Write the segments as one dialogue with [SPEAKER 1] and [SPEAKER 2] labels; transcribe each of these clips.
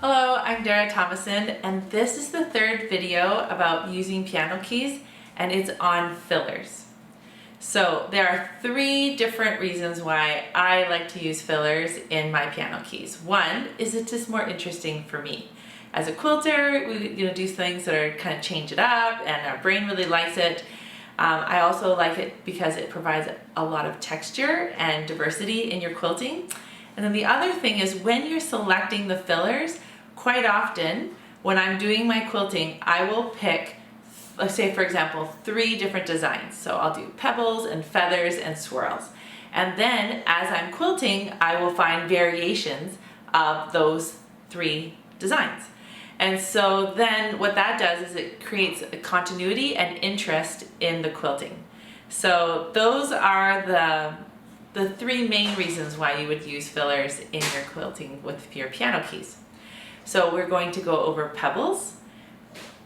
[SPEAKER 1] Hello, I'm Dara Tomasson, and this is the third video about using piano keys, and it's on fillers. So there are three different reasons why I like to use fillers in my piano keys. One is it's just more interesting for me. As a quilter, we do things that are kind of change it up, and our brain really likes it. I also like it because it provides a lot of texture and diversity in your quilting. And then the other thing is when you're selecting the fillers, quite often when I'm doing my quilting, I will pick, let's say for example, 3 different designs. So I'll do pebbles and feathers and swirls. And then as I'm quilting, I will find variations of those 3 designs. And so then what that does is it creates a continuity and interest in the quilting. So those are the 3 main reasons why you would use fillers in your quilting with your piano keys. So we're going to go over pebbles,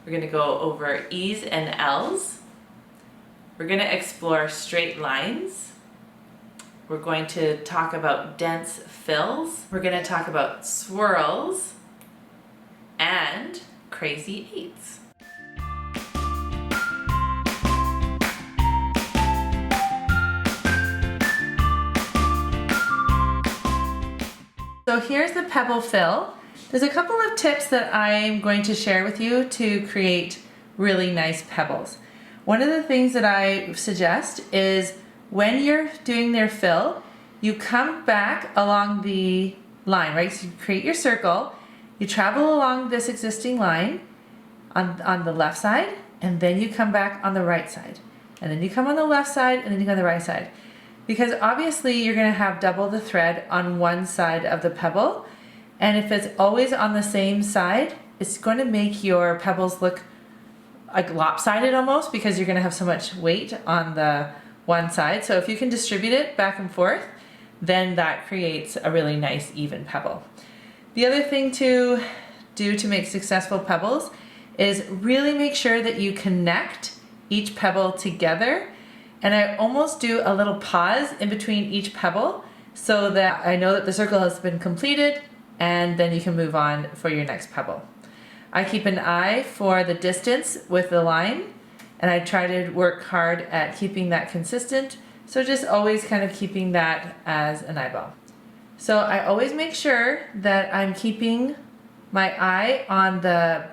[SPEAKER 1] we're going to go over E's and L's, we're going to explore straight lines, we're going to talk about dense fills, we're going to talk about swirls, and crazy eights. So here's the pebble fill. There's a couple of tips that I'm going to share with you to create really nice pebbles. One of the things that I suggest is when you're doing their fill, you come back along the line, right? So you create your circle, you travel along this existing line on the left side, and then you come back on the right side. And then you come on the left side, and then you go on the right side. Because obviously you're gonna have double the thread on one side of the pebble, and if it's always on the same side, it's going to make your pebbles look like lopsided almost, because you're going to have so much weight on the one side. So if you can distribute it back and forth, then that creates a really nice even pebble. The other thing to do to make successful pebbles is really make sure that you connect each pebble together. And I almost do a little pause in between each pebble so that I know that the circle has been completed, and then you can move on for your next pebble. I keep an eye for the distance with the line, and I try to work hard at keeping that consistent. So just always kind of keeping that as an eyeball. So I always make sure that I'm keeping my eye on the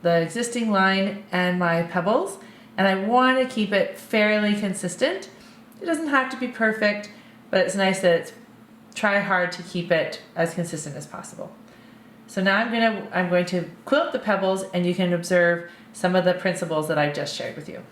[SPEAKER 1] existing line and my pebbles, and I want to keep it fairly consistent. It doesn't have to be perfect, but it's nice that it's try hard to keep it as consistent as possible. So now I'm going to quilt the pebbles, and you can observe some of the principles that I've just shared with you.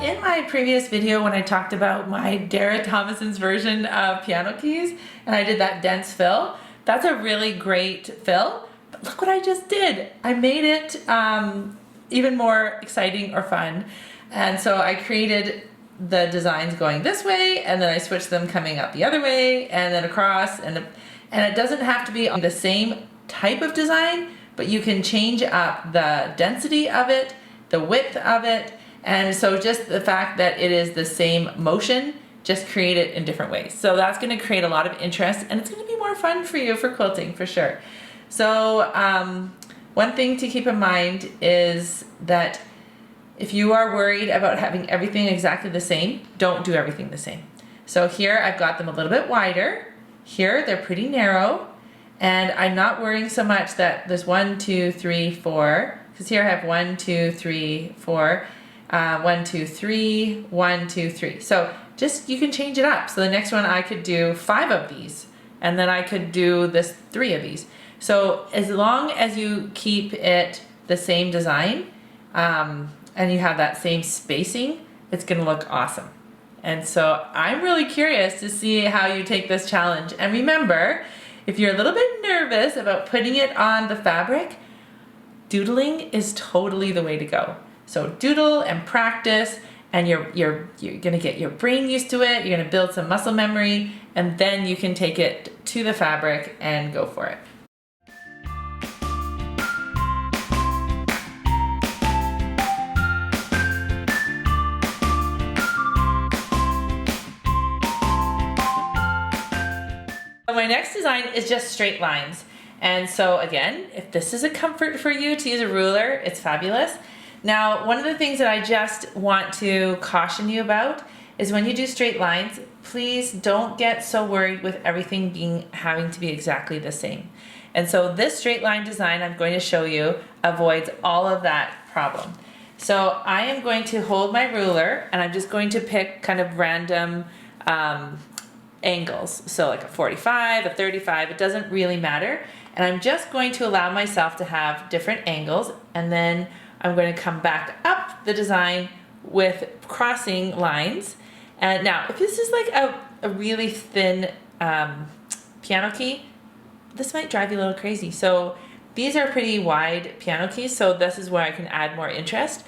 [SPEAKER 1] In my previous video when I talked about my Dara Tomasson's version of piano keys, and I did that dense fill, that's a really great fill, but look what I just did. I made it even more exciting or fun. And so I created the designs going this way, and then I switched them coming up the other way, and then across, and it doesn't have to be on the same type of design, but you can change up the density of it, the width of it. And so just the fact that it is the same motion, just create it in different ways. So that's going to create a lot of interest, and it's going to be more fun for you for quilting for sure. So one thing to keep in mind is that if you are worried about having everything exactly the same, don't do everything the same. So here I've got them a little bit wider. Here they're pretty narrow, and I'm not worrying so much that there's 1, 2, 3, 4, because here I have 1, 2, 3, 4. 1, 2, 3, 1, 2, 3. So just, you can change it up. So the next one I could do 5 of these, and then I could do this 3 of these. So as long as you keep it the same design, and you have that same spacing, it's gonna look awesome. And so I'm really curious to see how you take this challenge. And remember, if you're a little bit nervous about putting it on the fabric, doodling is totally the way to go. So doodle and practice, and you're gonna get your brain used to it, you're gonna build some muscle memory, and then you can take it to the fabric and go for it. So my next design is just straight lines. And so again, if this is a comfort for you to use a ruler, it's fabulous. Now, one of the things that I just want to caution you about is when you do straight lines, please don't get so worried with everything having to be exactly the same. And so this straight line design I'm going to show you avoids all of that problem. So I am going to hold my ruler and I'm just going to pick kind of random angles. So like a 45, a 35, it doesn't really matter. And I'm just going to allow myself to have different angles, and then I'm going to come back up the design with crossing lines. And now, if this is like a really thin piano key, this might drive you a little crazy. So these are pretty wide piano keys, so this is where I can add more interest.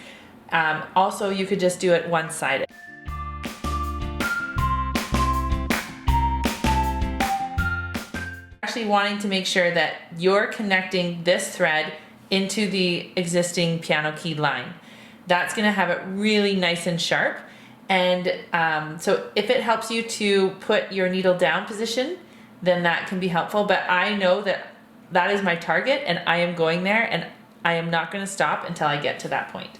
[SPEAKER 1] Also, you could just do it one-sided. Actually wanting to make sure that you're connecting this thread into the existing piano key line. That's going to have it really nice and sharp. And so if it helps you to put your needle down position, then that can be helpful. But I know that that is my target and I am going there, and I am not going to stop until I get to that point.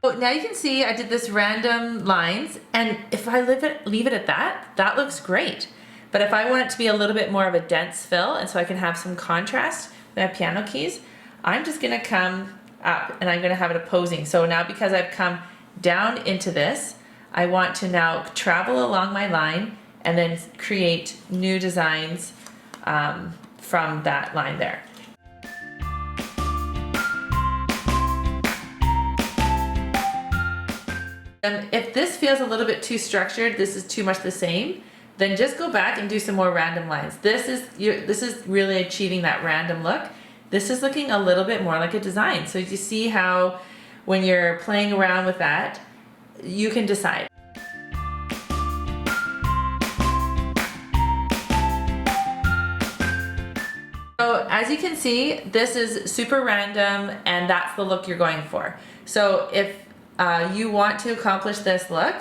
[SPEAKER 1] So now you can see I did this random lines, and if I leave it at that, that looks great. But if I want it to be a little bit more of a dense fill, and so I can have some contrast with my piano keys, I'm just gonna come up and I'm gonna have it opposing. So now because I've come down into this, I want to now travel along my line and then create new designs from that line there. And if this feels a little bit too structured, this is too much the same, then just go back and do some more random lines. This is really achieving that random look. This is looking a little bit more like a design. So you see how when you're playing around with that, you can decide. So as you can see, this is super random, and that's the look you're going for. So if you want to accomplish this look,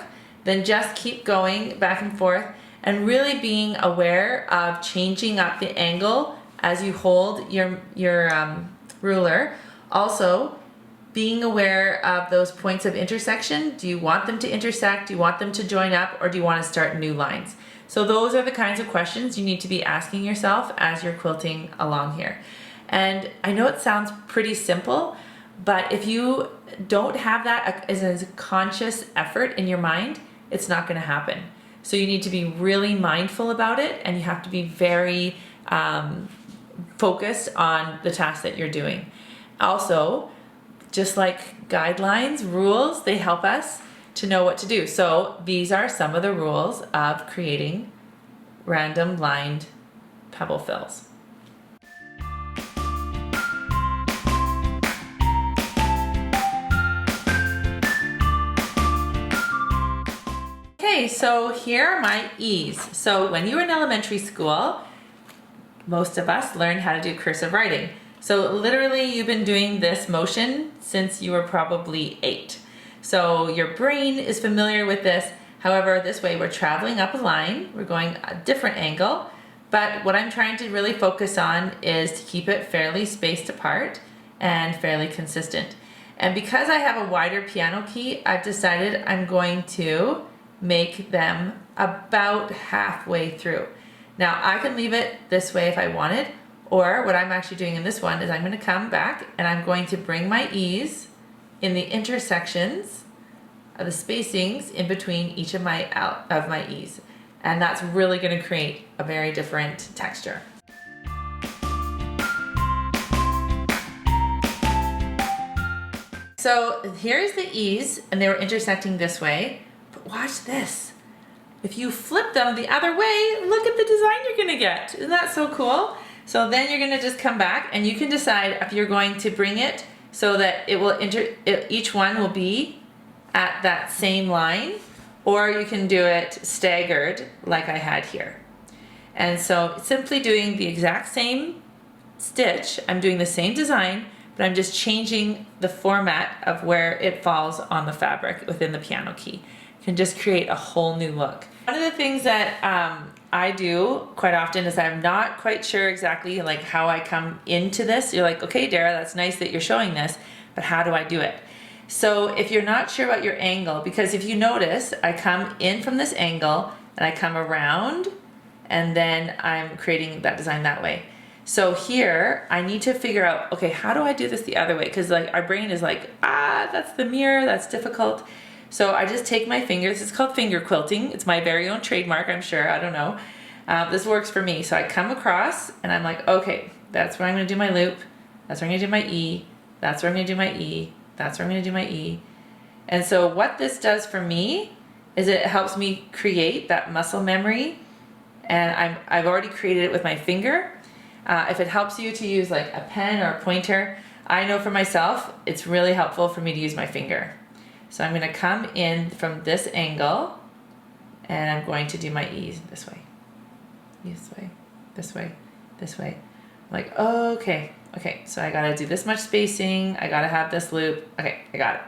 [SPEAKER 1] then just keep going back and forth and really being aware of changing up the angle as you hold your ruler. Also, being aware of those points of intersection. Do you want them to intersect? Do you want them to join up? Or do you want to start new lines? So those are the kinds of questions you need to be asking yourself as you're quilting along here. And I know it sounds pretty simple, but if you don't have that as a conscious effort in your mind, it's not going to happen. So you need to be really mindful about it, and you have to be very focused on the task that you're doing. Also, just like guidelines, rules, they help us to know what to do. So these are some of the rules of creating random lined pebble fills. Okay, so here are my E's. So when you were in elementary school, most of us learned how to do cursive writing. So literally you've been doing this motion since you were probably 8. So your brain is familiar with this. However, this way we're traveling up a line, we're going a different angle, but what I'm trying to really focus on is to keep it fairly spaced apart and fairly consistent. And because I have a wider piano key, I've decided I'm going to make them about halfway through. Now I can leave it this way if I wanted, or what I'm actually doing in this one is I'm going to come back and I'm going to bring my E's in the intersections of the spacings in between each of my E's. And that's really going to create a very different texture. So here's the E's, and they were intersecting this way. But watch this. If you flip them the other way, look at the design you're going to get. Isn't that so cool? So then you're gonna just come back and you can decide if you're going to bring it so that it will each one will be at that same line, or you can do it staggered like I had here. And so simply doing the exact same stitch, I'm doing the same design, but I'm just changing the format of where it falls on the fabric within the piano key. You can just create a whole new look. One of the things that I do quite often is I'm not quite sure exactly like how I come into this. You're like, okay, Dara, that's nice that you're showing this, but how do I do it? So if you're not sure about your angle, because if you notice, I come in from this angle and I come around and then I'm creating that design that way. So here I need to figure out, okay, how do I do this the other way? Because like our brain is like, that's the mirror, that's difficult. So I just take my fingers, it's called finger quilting. It's my very own trademark, I'm sure, I don't know. This works for me. So I come across and I'm like, okay, that's where I'm gonna do my loop. That's where I'm gonna do my E. That's where I'm gonna do my E. That's where I'm gonna do my E. And so what this does for me is it helps me create that muscle memory, and I've already created it with my finger. If it helps you to use like a pen or a pointer, I know for myself, it's really helpful for me to use my finger. So I'm gonna come in from this angle and I'm going to do my E's this way, this way, this way, this way. I'm like, okay, so I gotta do this much spacing, I gotta have this loop, okay, I got it.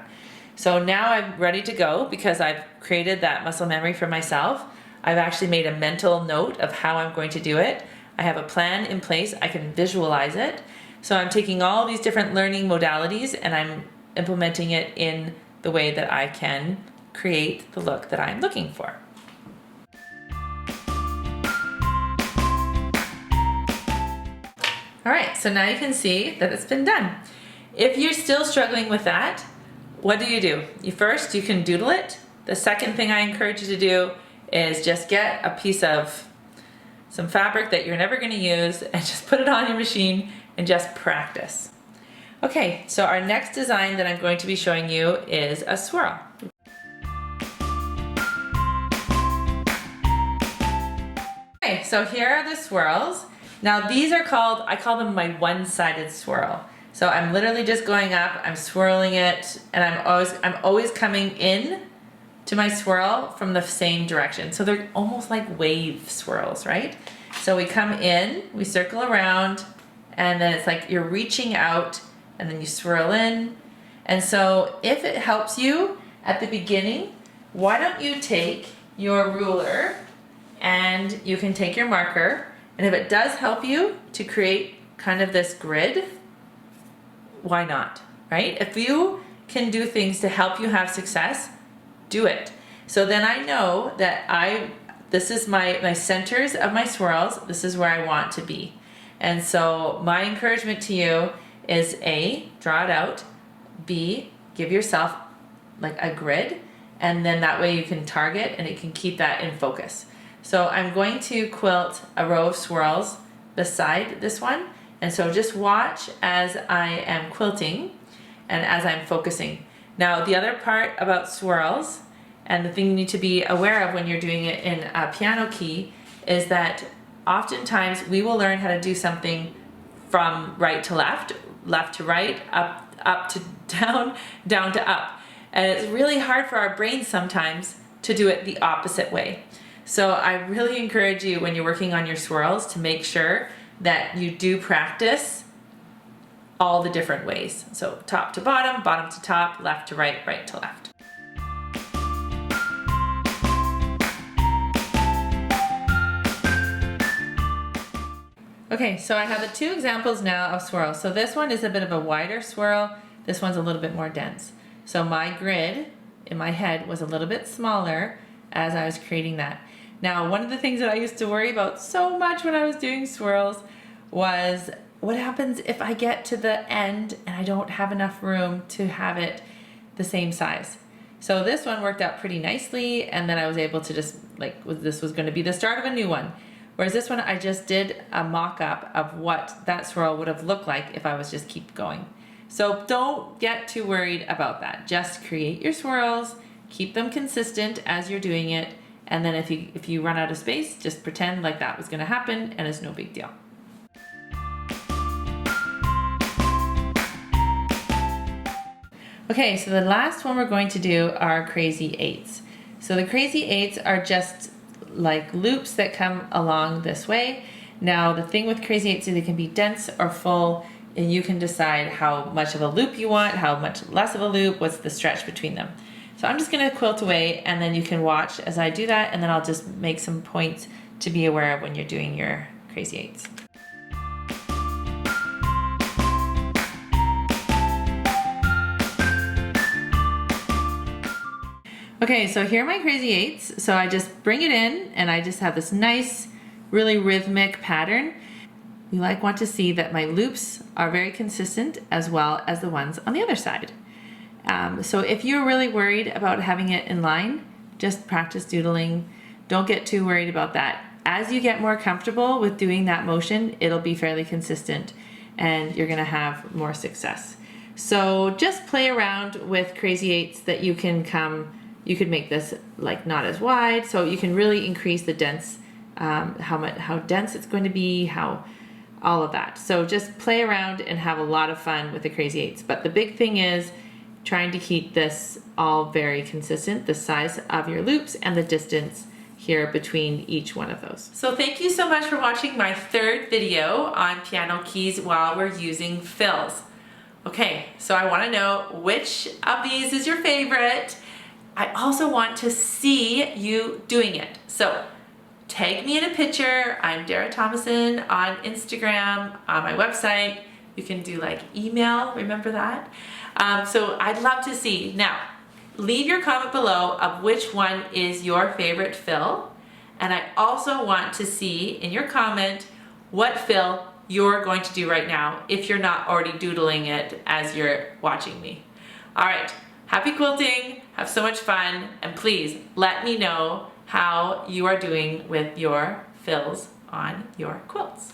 [SPEAKER 1] So now I'm ready to go because I've created that muscle memory for myself. I've actually made a mental note of how I'm going to do it. I have a plan in place, I can visualize it. So I'm taking all these different learning modalities and I'm implementing it in the way that I can create the look that I'm looking for. All right, so now you can see that it's been done. If you're still struggling with that, what do? First, you can doodle it. The second thing I encourage you to do is just get a piece of some fabric that you're never gonna use and just put it on your machine and just practice. Okay, so our next design that I'm going to be showing you is a swirl. Okay, so here are the swirls. Now these are called, I call them my one-sided swirl. So I'm literally just going up, I'm swirling it, and I'm always coming in to my swirl from the same direction. So they're almost like wave swirls, right? So we come in, we circle around, and then it's like you're reaching out and then you swirl in. And so if it helps you at the beginning, why don't you take your ruler and you can take your marker, and if it does help you to create kind of this grid, why not, right? If you can do things to help you have success, do it. So then I know that this is my centers of my swirls, this is where I want to be. And so my encouragement to you is A, draw it out, B, give yourself like a grid, and then that way you can target and it can keep that in focus. So I'm going to quilt a row of swirls beside this one, and so just watch as I am quilting and as I'm focusing. Now the other part about swirls, and the thing you need to be aware of when you're doing it in a piano key, is that oftentimes we will learn how to do something from right to left, left to right, up to down, down to up. And it's really hard for our brains sometimes to do it the opposite way. So I really encourage you when you're working on your swirls to make sure that you do practice all the different ways. So top to bottom, bottom to top, left to right, right to left. Okay, so I have the two examples now of swirls. So this one is a bit of a wider swirl. This one's a little bit more dense. So my grid in my head was a little bit smaller as I was creating that. Now, one of the things that I used to worry about so much when I was doing swirls was what happens if I get to the end and I don't have enough room to have it the same size. So this one worked out pretty nicely, and then I was able to just, this was going to be the start of a new one. Whereas this one, I just did a mock-up of what that swirl would have looked like if I was just keep going. So don't get too worried about that. Just create your swirls, keep them consistent as you're doing it, and then if you run out of space, just pretend like that was going to happen and it's no big deal. Okay, so the last one we're going to do are crazy eights. So the crazy eights are just like loops that come along this way. Now the thing with crazy eights is they can be dense or full, and you can decide how much of a loop you want, how much less of a loop, what's the stretch between them. So I'm just gonna quilt away, and then you can watch as I do that, and then I'll just make some points to be aware of when you're doing your crazy eights. Okay, so here are my crazy eights. So I just bring it in, and I just have this nice, really rhythmic pattern. You want to see that my loops are very consistent as well as the ones on the other side. So if you're really worried about having it in line, just practice doodling. Don't get too worried about that. As you get more comfortable with doing that motion, it'll be fairly consistent and you're gonna have more success. So just play around with crazy eights that you could make this like not as wide, so you can really increase the dense, how dense it's going to be, all of that. So just play around and have a lot of fun with the crazy eights. But the big thing is trying to keep this all very consistent, the size of your loops and the distance here between each one of those. So thank you so much for watching my third video on piano keys while we're using fills. Okay, so I want to know which of these is your favorite. I also want to see you doing it. So tag me in a picture. I'm Dara Tomasson on Instagram, on my website. You can do like email, remember that? So I'd love to see. Now, leave your comment below of which one is your favorite fill. And I also want to see in your comment what fill you're going to do right now if you're not already doodling it as you're watching me. All right, happy quilting, have so much fun, and please let me know how you are doing with your fills on your quilts.